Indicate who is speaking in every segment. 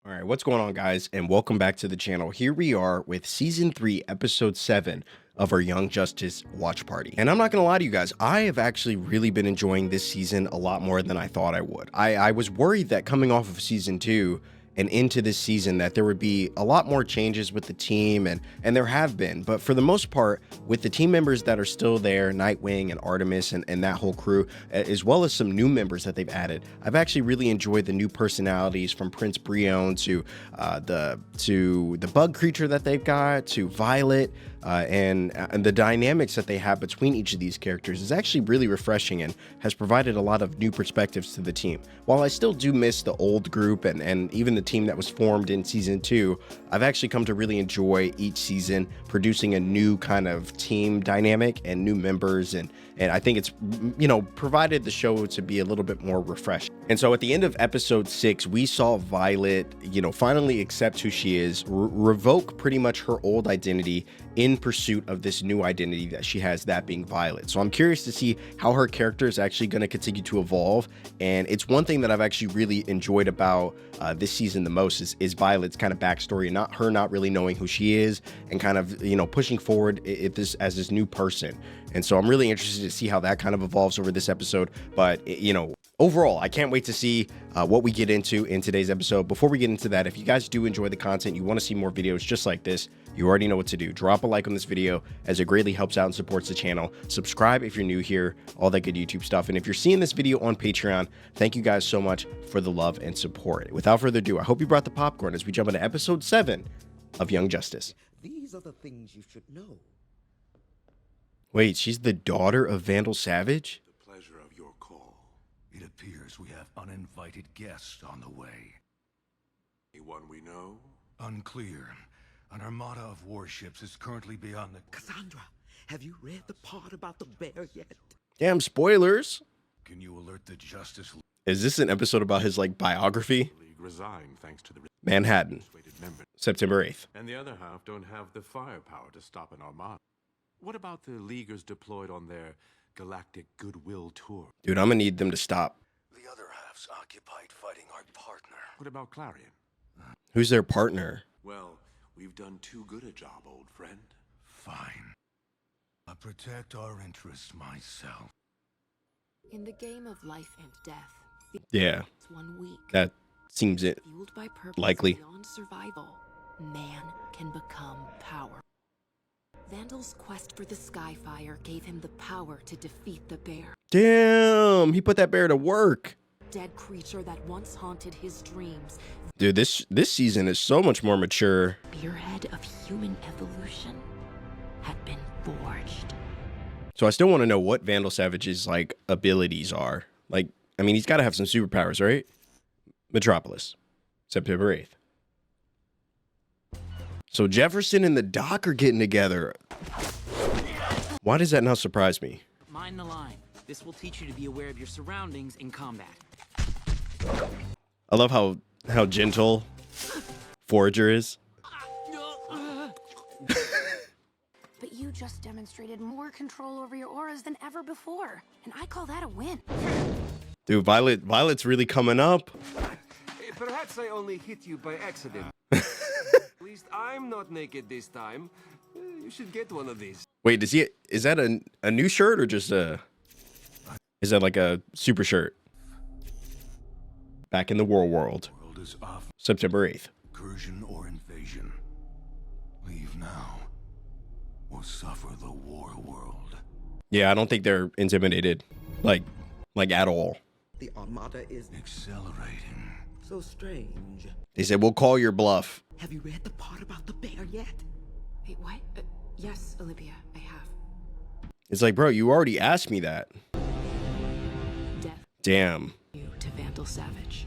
Speaker 1: All right, what's going on, guys? And welcome back to the channel. Here we are with season 3, episode 7 of our Young Justice watch party. And I'm not gonna lie to you guys, I have actually really been enjoying this season a lot more than I thought I would. I was worried that coming off of season 2 and into this season that there would be a lot more changes with the team, and there have been, but for the most part, with the team members that are still there, Nightwing and Artemis and that whole crew, as well as some new members that they've added, I've actually really enjoyed the new personalities, from Prince Brion to the bug creature that they've got, to Violet, and the dynamics that they have between each of these characters is actually really refreshing and has provided a lot of new perspectives to the team. While I still do miss the old group and even the team that was formed in season 2, I've actually come to really enjoy each season producing a new kind of team dynamic and new members, and I think it's, you know, provided the show to be a little bit more refreshing. And so at the end of episode 6, we saw Violet, you know, finally accept who she is, revoke pretty much her old identity in pursuit of this new identity that she has, that being Violet. So I'm curious to see how her character is actually going to continue to evolve, and it's one thing that I've actually really enjoyed about this season the most is Violet's kind of backstory, and not really knowing who she is and kind of, you know, pushing forward as this new person. And so I'm really interested to see how that kind of evolves over this episode. But, you know, overall, I can't wait to see what we get into in today's episode. Before we get into that, if you guys do enjoy the content, you want to see more videos just like this, you already know what to do. Drop a like on this video, as it greatly helps out and supports the channel. Subscribe if you're new here, all that good YouTube stuff. And if you're seeing this video on Patreon, thank you guys so much for the love and support. Without further ado, I hope you brought the popcorn as we jump into episode 7 of Young Justice.
Speaker 2: These are the things you should know.
Speaker 1: Wait, she's the daughter of Vandal Savage?
Speaker 3: The pleasure of your call.
Speaker 4: It appears we have uninvited guests on the way.
Speaker 3: Anyone we know?
Speaker 4: Unclear. An armada of warships is currently beyond the...
Speaker 2: Cassandra, have you read the part about the bear yet?
Speaker 1: Damn, spoilers.
Speaker 4: Can you alert the Justice League?
Speaker 1: Is this an episode about his, like, biography?
Speaker 3: The League resigned thanks to the
Speaker 1: Manhattan,
Speaker 3: persuaded members,
Speaker 1: September 8th.
Speaker 3: and the other half don't have the firepower to stop an armada. What about the Leaguers deployed on their galactic goodwill tour?
Speaker 1: Dude, I'm gonna need them to stop.
Speaker 4: The other half's occupied fighting our partner.
Speaker 3: What about Clarion?
Speaker 1: Who's their partner?
Speaker 3: Well, we've done too good a job, old friend.
Speaker 4: Fine. I protect our interests myself.
Speaker 5: In the game of life and death,
Speaker 1: Yeah,
Speaker 5: it's 1 week.
Speaker 1: that seems it.
Speaker 5: Fueled by purpose
Speaker 1: likely.
Speaker 5: beyond survival, man can become power. Vandal's quest for the Skyfire gave him the power to defeat the bear.
Speaker 1: Damn, he put that bear to work.
Speaker 5: Dead creature that once haunted his dreams.
Speaker 1: Dude, this season is so much more mature.
Speaker 5: Spearhead of human evolution had been forged.
Speaker 1: So I still want to know what Vandal Savage's, like, abilities are. Like, I mean, he's got to have some superpowers, right? Metropolis, September 8th. So Jefferson and the Doc are getting together. Why does that not surprise me?
Speaker 6: Mind the line. This will teach you to be aware of your surroundings in combat.
Speaker 1: I love how gentle Forager is.
Speaker 7: But you just demonstrated more control over your auras than ever before, and I call that a win.
Speaker 1: Dude, Violet's really coming up.
Speaker 8: Perhaps I only hit you by accident. At least I'm not naked this time. You should get one of these.
Speaker 1: Wait, is that a new shirt or just is that like a super shirt? Back in the world,
Speaker 4: World is off.
Speaker 1: September 8th.
Speaker 4: Incursion or invasion. Leave now, or suffer the war world.
Speaker 1: Yeah, I don't think they're intimidated, like at all.
Speaker 2: The armada is
Speaker 4: Accelerating.
Speaker 2: so strange.
Speaker 1: They said, we'll call your bluff.
Speaker 2: Have you read the part about the bear yet?
Speaker 5: Wait, what? Yes, Olivia, I have.
Speaker 1: It's like, bro, you already asked me that.
Speaker 5: Death
Speaker 1: Damn.
Speaker 5: new to Vandal Savage.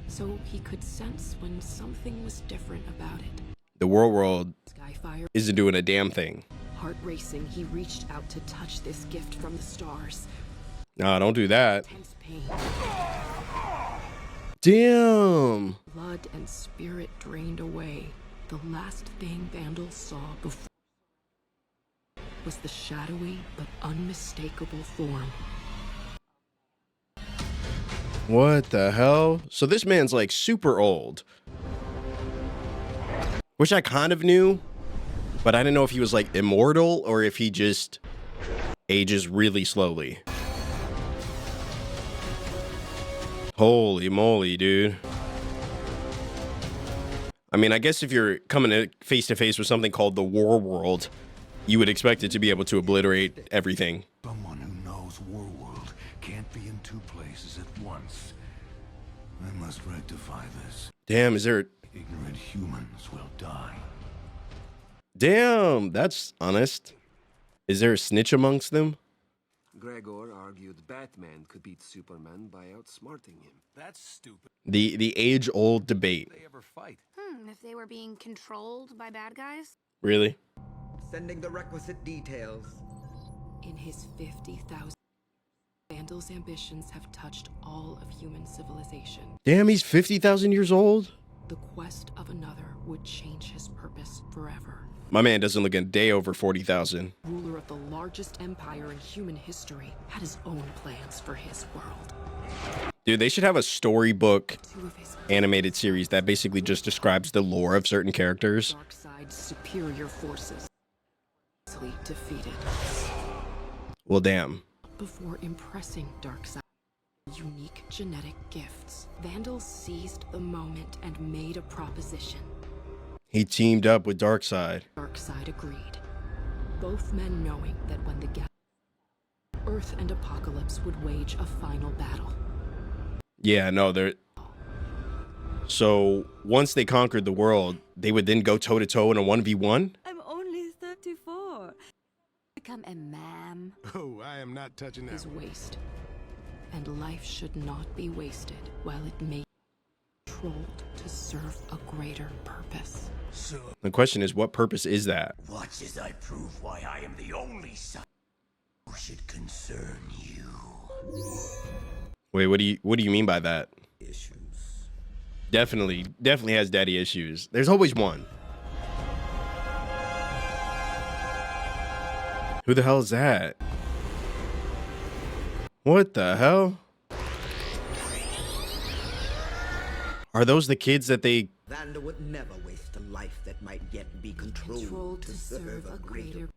Speaker 5: So he could sense when something was different about it.
Speaker 1: The world
Speaker 5: Skyfire,
Speaker 1: isn't doing a damn thing.
Speaker 5: heart racing, he reached out to touch this gift from the stars.
Speaker 1: Nah, don't do that.
Speaker 5: Tense pain,
Speaker 1: Damn.
Speaker 5: blood and spirit drained away. The last thing Vandal saw before was the shadowy but unmistakable form.
Speaker 1: What the hell? So this man's like super old. which I kind of knew, but I didn't know if he was like immortal or if he just ages really slowly. Holy moly, dude. I mean, I guess if you're coming face to face with something called the War World, you would expect it to be able to obliterate everything.
Speaker 4: Someone who knows Warworld can't be in two places at once. I must rectify this.
Speaker 1: Damn, is there...
Speaker 4: Ignorant humans will die.
Speaker 1: Damn, that's honest. Is there a snitch amongst them?
Speaker 8: Gregor argued Batman could beat Superman by outsmarting him.
Speaker 4: That's stupid.
Speaker 1: The age-old debate.
Speaker 4: They ever fight?
Speaker 7: If they were being controlled by bad guys?
Speaker 1: Really?
Speaker 2: Sending the requisite details.
Speaker 5: In his 50,000, Vandal's ambitions have touched all of human civilization.
Speaker 1: Damn, he's 50,000 years old?
Speaker 5: The quest of another would change his purpose forever.
Speaker 1: My man doesn't look a day over 40,000.
Speaker 5: Ruler of the largest empire in human history had his own plans for his world.
Speaker 1: Dude, they should have a storybook
Speaker 5: Two of his
Speaker 1: animated series that basically just describes the lore of certain characters.
Speaker 5: Darkseid's superior forces easily defeated.
Speaker 1: Well, damn.
Speaker 5: Before impressing Darkseid's unique genetic gifts, Vandal seized the moment and made a proposition.
Speaker 1: He teamed up with Darkseid.
Speaker 5: Darkseid agreed, both men knowing that when the Earth and Apocalypse would wage a final battle.
Speaker 1: Yeah, no, they're... So, once they conquered the world, they would then go toe-to-toe in a 1v1?
Speaker 9: I'm only 34. Become a man.
Speaker 4: Oh, I am not touching that.
Speaker 5: Is waste. And life should not be wasted while it may be controlled to serve a greater purpose.
Speaker 4: So,
Speaker 1: The question is, what purpose is that?
Speaker 2: Watch as I prove why I am the only son who should concern you.
Speaker 1: Wait, what do you mean by that?
Speaker 2: Issues.
Speaker 1: Definitely has daddy issues. There's always one. Who the hell is that? What the hell? Are those the kids that they...
Speaker 2: Vandal would never waste a life that might yet be controlled to serve a greater.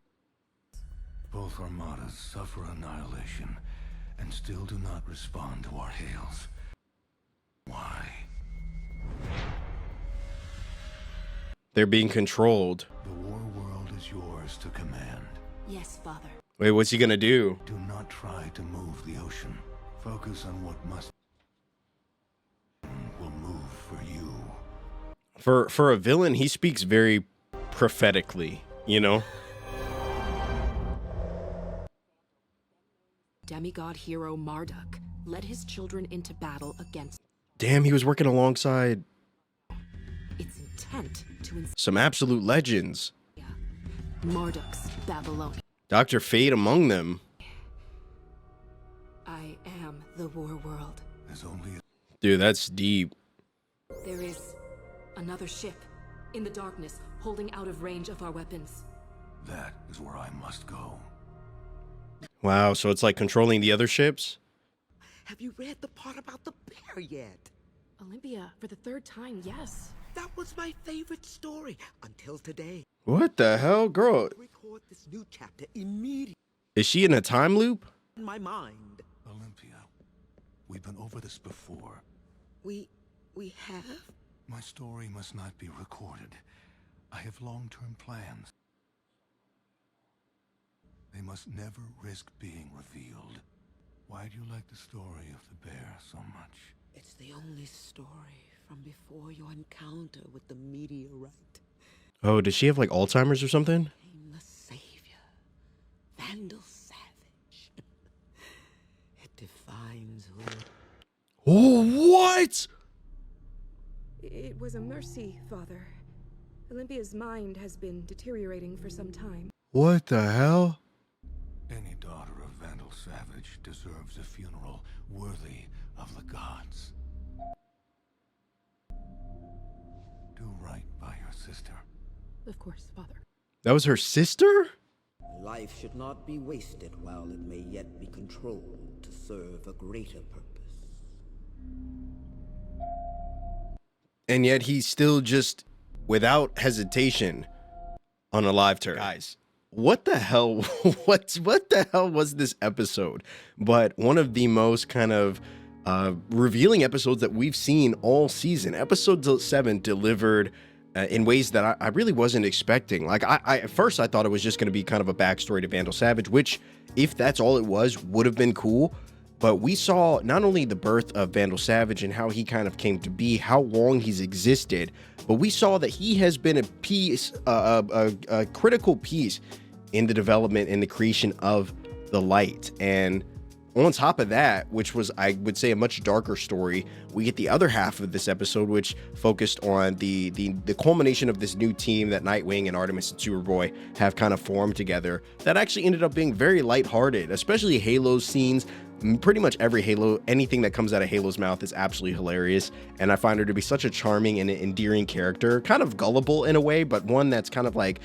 Speaker 4: both armadas suffer annihilation and still do not respond to our hails. Why?
Speaker 1: They're being controlled.
Speaker 4: The war world is yours to command.
Speaker 9: Yes, Father.
Speaker 1: Wait, what's he gonna do?
Speaker 4: Do not try to move the ocean. Focus on what must will move for you.
Speaker 1: For a villain, he speaks very prophetically, you know?
Speaker 5: Demigod hero Marduk led his children into battle against
Speaker 1: Damn, he was working alongside
Speaker 5: its intent to
Speaker 1: some absolute legends.
Speaker 5: Marduk's Babylonia.
Speaker 1: Dr. Fate among them.
Speaker 5: I am the war world.
Speaker 4: There's only
Speaker 1: Dude, that's deep.
Speaker 5: There is another ship in the darkness holding out of range of our weapons.
Speaker 4: that is where I must go.
Speaker 1: Wow, so it's like controlling the other ships?
Speaker 2: Have you read the part about the bear yet?
Speaker 5: Olympia, for the third time, yes.
Speaker 2: That was my favorite story until today.
Speaker 1: What the hell, girl?
Speaker 2: Record this new chapter immediately
Speaker 1: Is she in a time loop?
Speaker 2: in my mind.
Speaker 4: Olympia, we've been over this before.
Speaker 2: We have?
Speaker 4: My story must not be recorded. I have long-term plans. They must never risk being revealed. Why do you like the story of the bear so much?
Speaker 2: It's the only story from before your encounter with the meteorite.
Speaker 1: Oh, does she have like Alzheimer's or something?
Speaker 2: I'm the savior. Vandal Savage. It defines who...
Speaker 1: Oh, what?
Speaker 10: It was a mercy, Father. Olympia's mind has been deteriorating for some time.
Speaker 1: What the hell?
Speaker 4: Any daughter of Vandal Savage deserves a funeral worthy of the gods. Do right by your sister.
Speaker 5: Of course, Father.
Speaker 1: That was her sister?
Speaker 2: Life should not be wasted while it may yet be controlled to serve a greater purpose.
Speaker 1: And yet he's still just without hesitation on a live turn. Guys, what the hell? what the hell was this episode? But one of the most kind of revealing episodes that we've seen all season. Episode 7 delivered in ways that I really wasn't expecting. Like, at first I thought it was just going to be kind of a backstory to Vandal Savage, which, if that's all it was, would have been cool. But we saw not only the birth of Vandal Savage and how he kind of came to be, how long he's existed, but we saw that he has been a piece, a critical piece in the development and the creation of the light. And on top of that, which was, I would say, a much darker story, we get the other half of this episode, which focused on the culmination of this new team that Nightwing and Artemis and Superboy have kind of formed together, that actually ended up being very lighthearted, especially Halo's scenes. Pretty much every Halo, anything that comes out of Halo's mouth is absolutely hilarious, and I find her to be such a charming and endearing character, kind of gullible in a way, but one that's kind of like,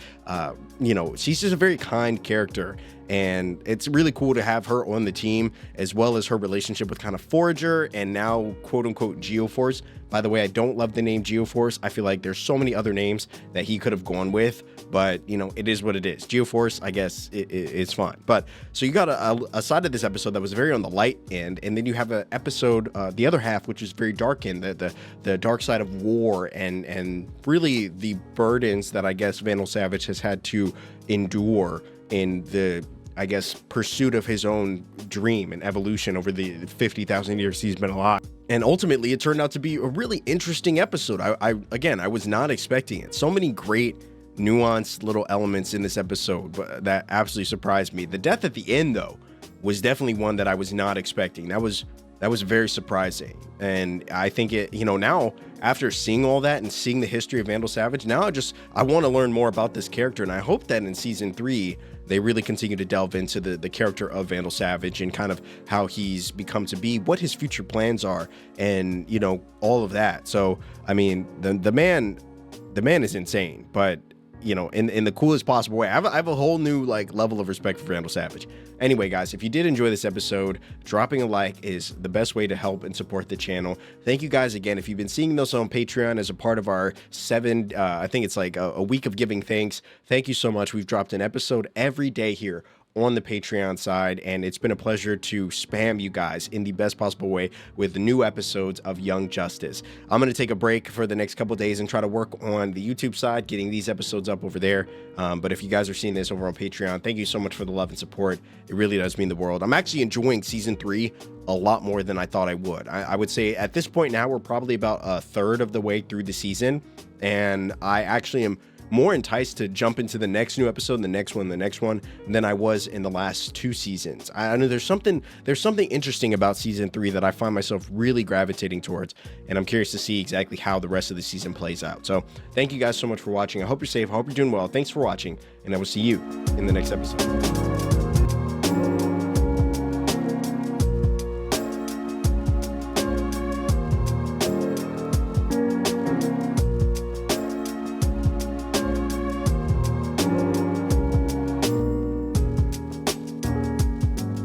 Speaker 1: you know, she's just a very kind character, and it's really cool to have her on the team, as well as her relationship with kind of Forager and now quote-unquote Geoforce. By the way, I don't love the name Geoforce. I feel like there's so many other names that he could have gone with, but, you know, it is what it is. Geoforce, I guess, it's fine. But so you got a side of this episode that was very on the light end, and then you have an episode, the other half, which is very dark end, the dark side of war and really the burdens that I guess Vandal Savage has had to endure in the, I guess, pursuit of his own dream and evolution over the 50,000 years he's been alive. And ultimately, it turned out to be a really interesting episode. Again, I was not expecting it. So many great nuanced little elements in this episode that absolutely surprised me. The death at the end, though, was definitely one that I was not expecting. That was very surprising. And I think it, you know, now after seeing all that and seeing the history of Vandal Savage, now I want to learn more about this character. And I hope that in season 3, they really continue to delve into the character of Vandal Savage and kind of how he's become to be, what his future plans are, and, you know, all of that. So, I mean, the man is insane, but, you know, in the coolest possible way. I have a whole new like level of respect for Vandal Savage. Anyway, guys, if you did enjoy this episode, dropping a like is the best way to help and support the channel. Thank you guys again. If you've been seeing this on Patreon as a part of our I think it's like a week of giving thanks, thank you so much. We've dropped an episode every day here on the Patreon side, and it's been a pleasure to spam you guys in the best possible way with the new episodes of Young Justice. I'm going to take a break for the next couple days and try to work on the YouTube side, getting these episodes up over there. But if you guys are seeing this over on Patreon, thank you so much for the love and support. It really does mean the world. I'm actually enjoying season 3 a lot more than I thought I would. I would say at this point now, we're probably about a third of the way through the season, and I actually am more enticed to jump into the next new episode, the next one than I was in the last 2 seasons. I know there's something interesting about season 3 that I find myself really gravitating towards, and I'm curious to see exactly how the rest of the season plays out. So thank you guys so much for watching. I hope you're safe. I hope you're doing well. Thanks for watching, and I will see you in the next episode.